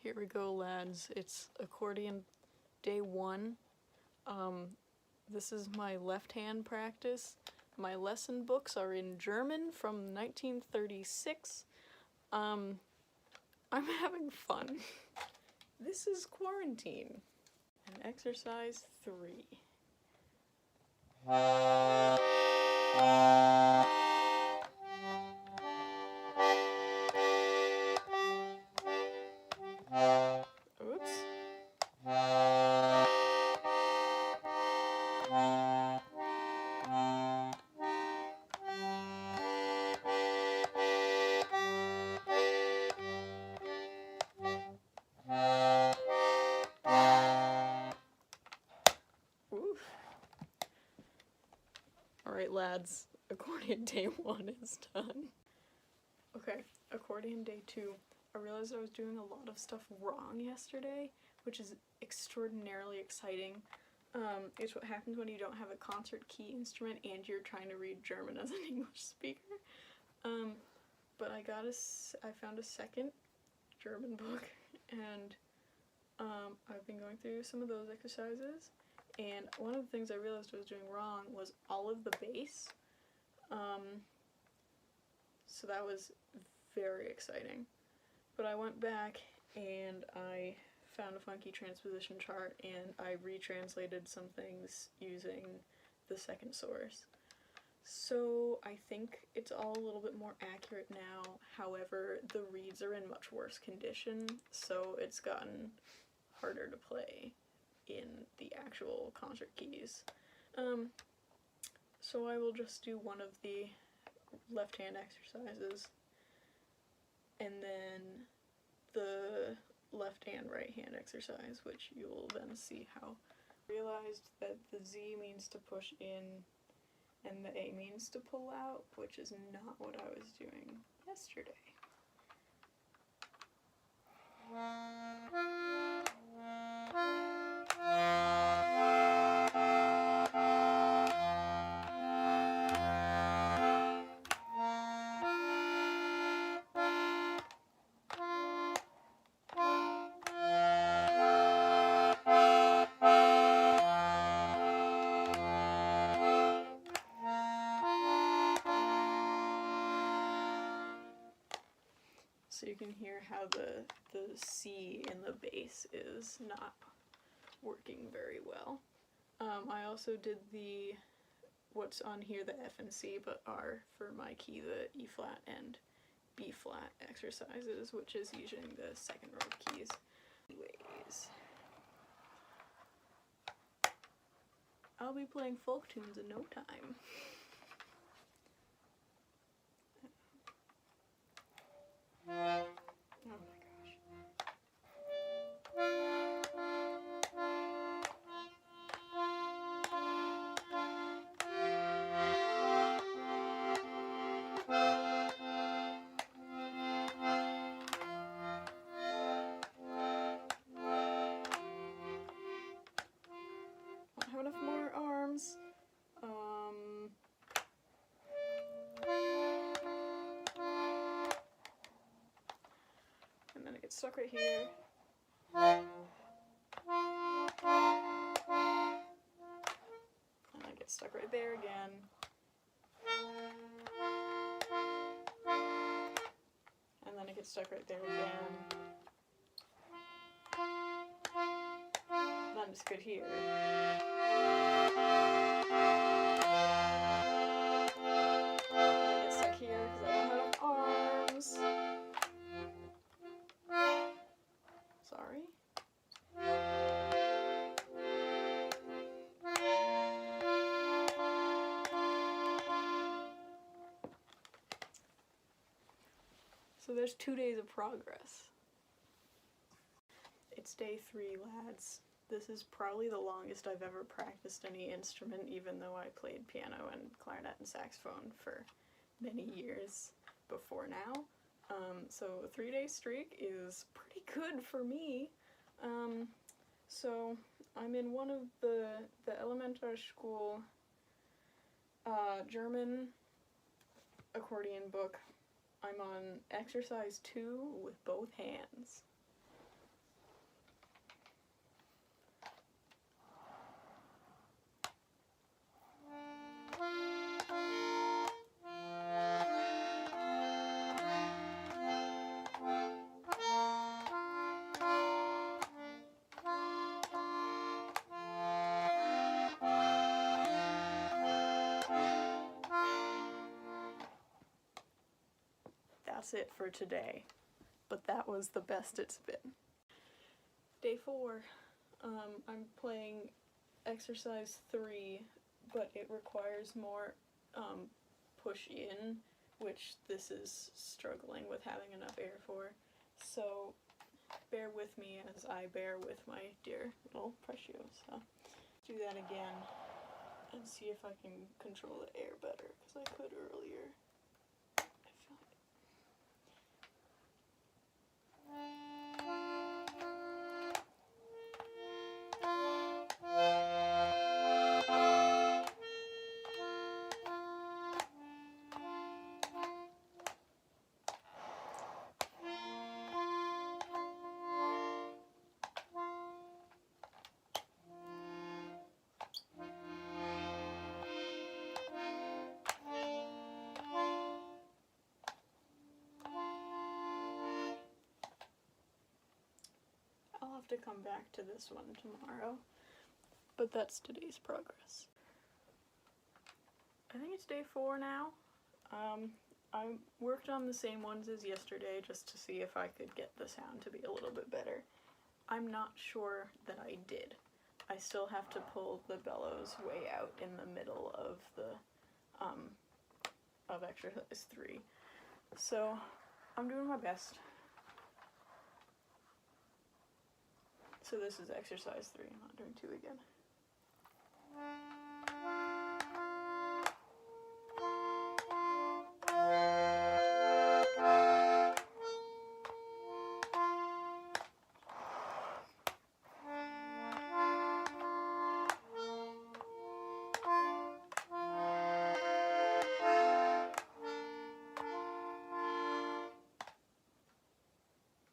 Here we go, lads. It's accordion day 1. This is my left-hand practice. My lesson books are in German from 1936. I'm having fun. This is quarantine. And exercise 3. Oops. Oof. Alright, lads, accordion day 1 is done. Okay, accordion day 2. I realized I was doing a lot of stuff wrong yesterday, which is extraordinarily exciting. It's what happens when you don't have a concert key instrument and you're trying to read German as an English speaker. But I found a second German book, and I've been going through some of those exercises, and one of the things I realized I was doing wrong was all of the bass. So that was very exciting. But I went back and I found a funky transposition chart and I retranslated some things using the second source. So I think it's all a little bit more accurate now. However, the reeds are in much worse condition, so it's gotten harder to play in the actual concert keys. So I will just do one of the left-hand exercises, and then the left-hand, right-hand exercise, which you will then see how. Realized that the Z means to push in and the A means to pull out, which is not what I was doing yesterday. So you can hear how the C in the bass is not working very well. I also did what's on here, the F and C, but are for my key, the E flat and B flat exercises, which is using the second row of keys. Anyways, I'll be playing folk tunes in no time. Oh my gosh. Don't have enough more arms. And then it gets stuck right here. And then it gets stuck right there again. And then it gets stuck right there again. And then it's good here. And I get stuck here because I don't have enough arms. Sorry. So there's 2 days of progress. It's day 3, lads. This is probably the longest I've ever practiced any instrument, even though I played piano and clarinet and saxophone for many years before now. So a 3-day streak is pretty good for me. So I'm in one of the elementary school German accordion book. I'm on exercise 2 with both hands. that's it for today. But that was the best it's been. Day 4. I'm playing exercise 3, but it requires more push in, which this is struggling with having enough air for. So bear with me as I bear with my dear little Preciosa. Do that again and see if I can control the air better, because I could earlier. I'll have to come back to this one tomorrow, but that's today's progress. I think it's day 4 now. I worked on the same ones as yesterday just to see if I could get the sound to be a little bit better. I'm not sure that I did. I still have to pull the bellows way out in the middle of the of exercise 3. So I'm doing my best. So this is exercise 3, I'm not doing 2 again.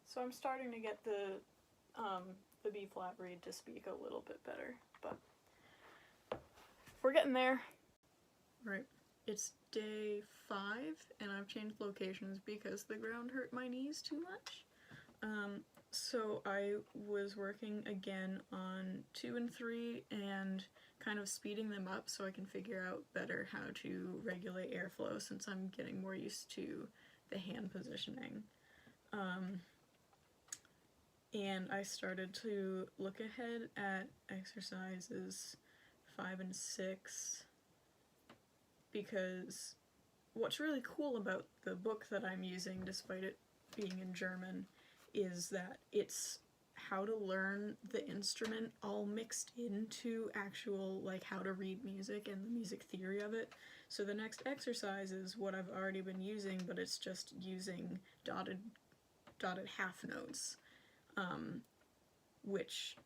So I'm starting to get the B flat reed to speak a little bit better, but we're getting there. Right, it's day 5 and I've changed locations because the ground hurt my knees too much. So I was working again on 2 and 3 and kind of speeding them up so I can figure out better how to regulate airflow since I'm getting more used to the hand positioning. And I started to look ahead at exercises 5 and 6 because what's really cool about the book that I'm using, despite it being in German, is that it's how to learn the instrument all mixed into actual, like, how to read music and the music theory of it. So the next exercise is what I've already been using, but it's just using dotted half notes. Which,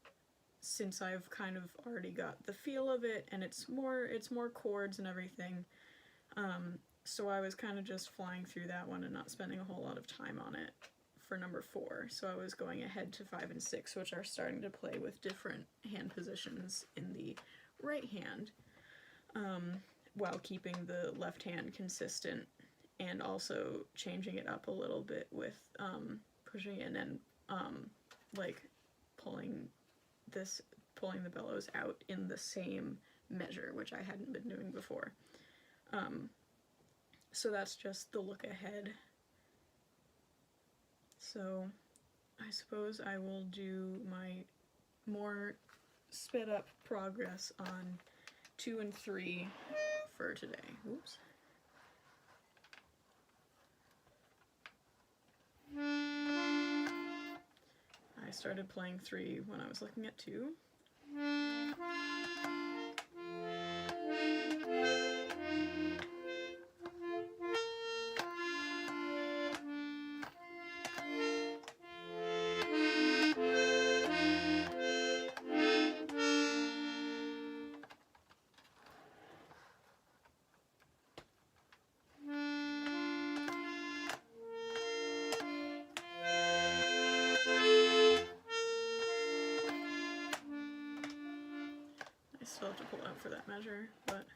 since I've kind of already got the feel of it, and it's more chords and everything, so I was kind of just flying through that one and not spending a whole lot of time on it for number 4. So I was going ahead to 5 and 6, which are starting to play with different hand positions in the right hand, while keeping the left hand consistent, and also changing it up a little bit with pushing in and like pulling the bellows out in the same measure, which I hadn't been doing before. So that's just the look ahead. So I suppose I will do my more sped up progress on 2 and 3 for today. Oops. I started playing 3 when I was looking at 2. I still have to pull out for that measure, but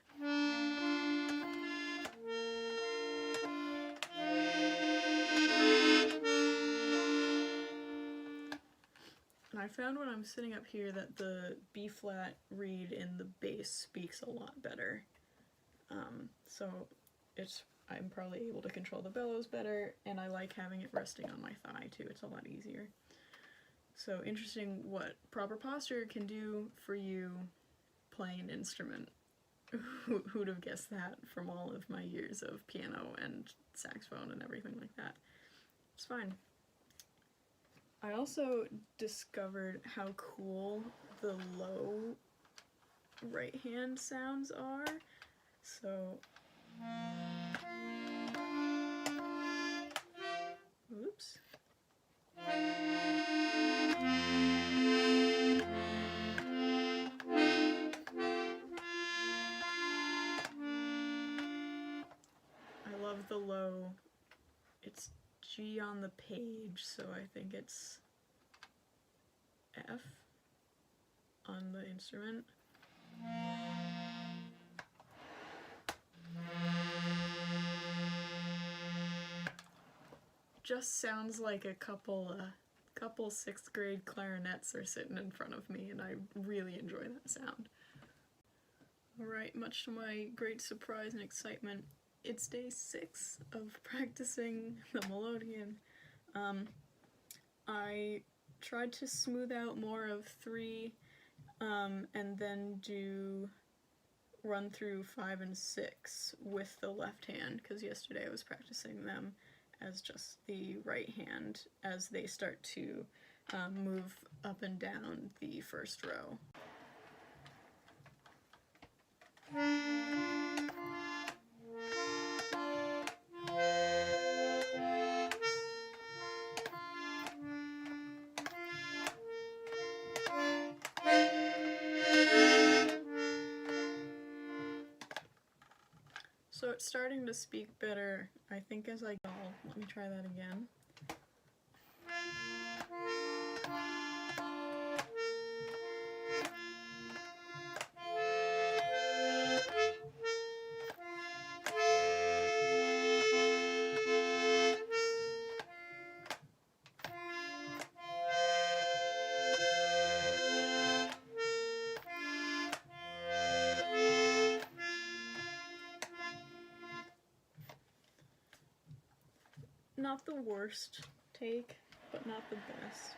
and I found when I'm sitting up here that the B flat reed in the bass speaks a lot better. So it's I'm probably able to control the bellows better, and I like having it resting on my thigh too. It's a lot easier. So interesting what proper posture can do for you playing an instrument. Who'd have guessed that from all of my years of piano and saxophone and everything like that. It's fine. I also discovered how cool the low right hand sounds are. So, oops. I love the low. It's G on the page, so I think it's F on the instrument. Just sounds like a couple 6th grade clarinets are sitting in front of me, and I really enjoy that sound. Alright, much to my great surprise and excitement, it's day 6 of practicing the Melodeon. I tried to smooth out more of 3, and then do run through 5 and 6 with the left hand, because yesterday I was practicing them as just the right hand as they start to move up and down the first row. So it's starting to speak better, I think, as I go. Let me try that again. Not the worst take, but not the best.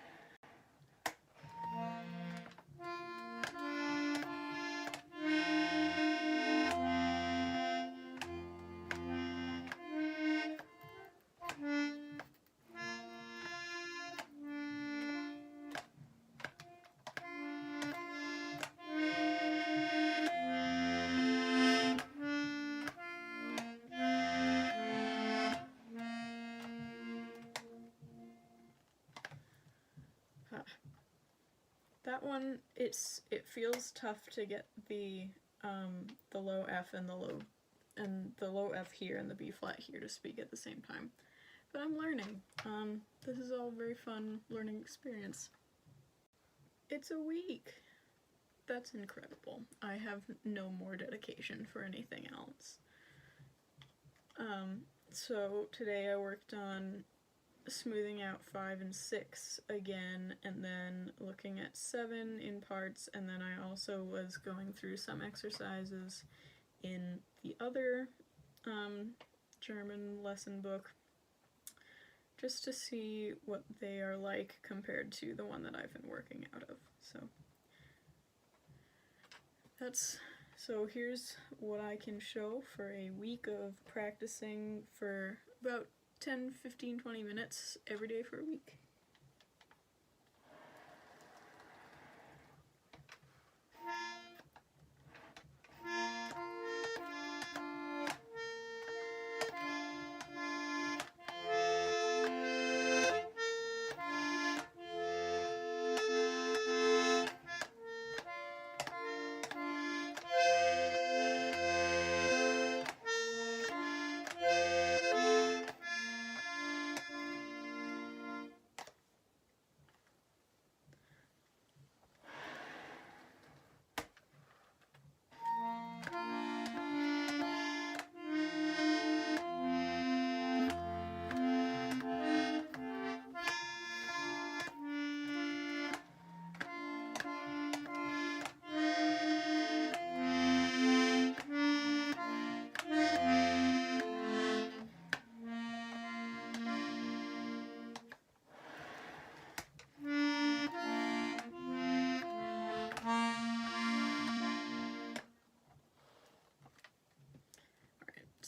That one, it feels tough to get the low F and the low F here and the B flat here to speak at the same time. But I'm learning. This is all very fun learning experience. It's a week. That's incredible. I have no more dedication for anything else. So today I worked on smoothing out 5 and 6 again, and then looking at 7 in parts, and then I also was going through some exercises in the other German lesson book, just to see what they are like compared to the one that I've been working out of. So here's what I can show for a week of practicing for about 10, 15, 20 minutes every day for a week.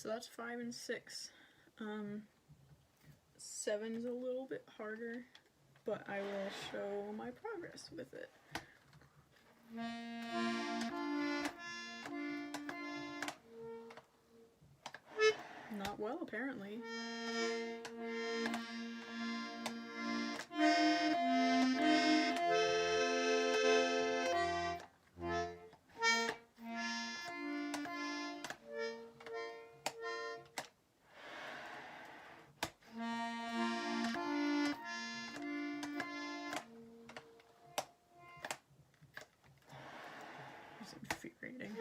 So that's 5 and 6. 7 is a little bit harder, but I will show my progress with it. Not well, apparently. It's infuriating.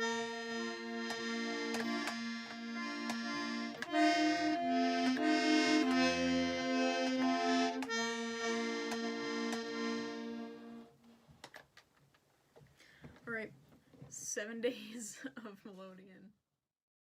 Alright, 7 days of Melodeon.